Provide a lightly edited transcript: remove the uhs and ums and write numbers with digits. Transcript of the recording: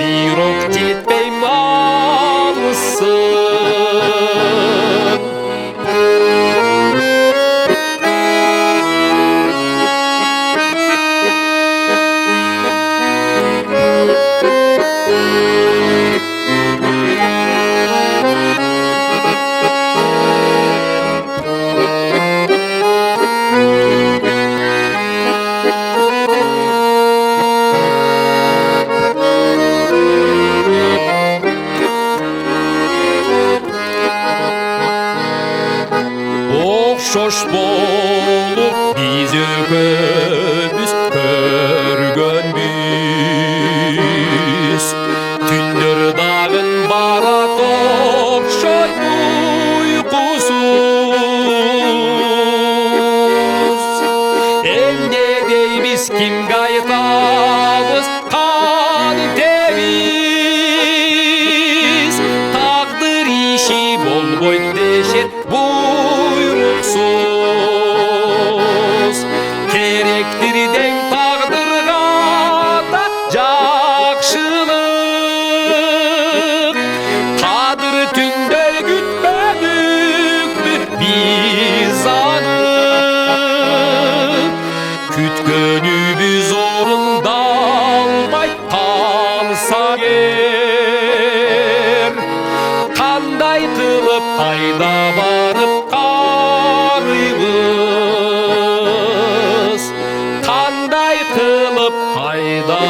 buyruk жетпей малысың. Оқшош болып біз екеуміз көргенбіз. Түндер дағын барат оқшой ұйқысыз. Эмне дейбіз, кимге айтабыз, қанитебіз. Тағдыр иши болбойт дешет буйруксуз. Керектир дең тағдырға да жакшылык. Кадыр түндө күтпөдүкпү биз аны. Күткөнүбүз орундалбай калса эгер, кандай кылып айда барып карыйбыз, кандай кылып айда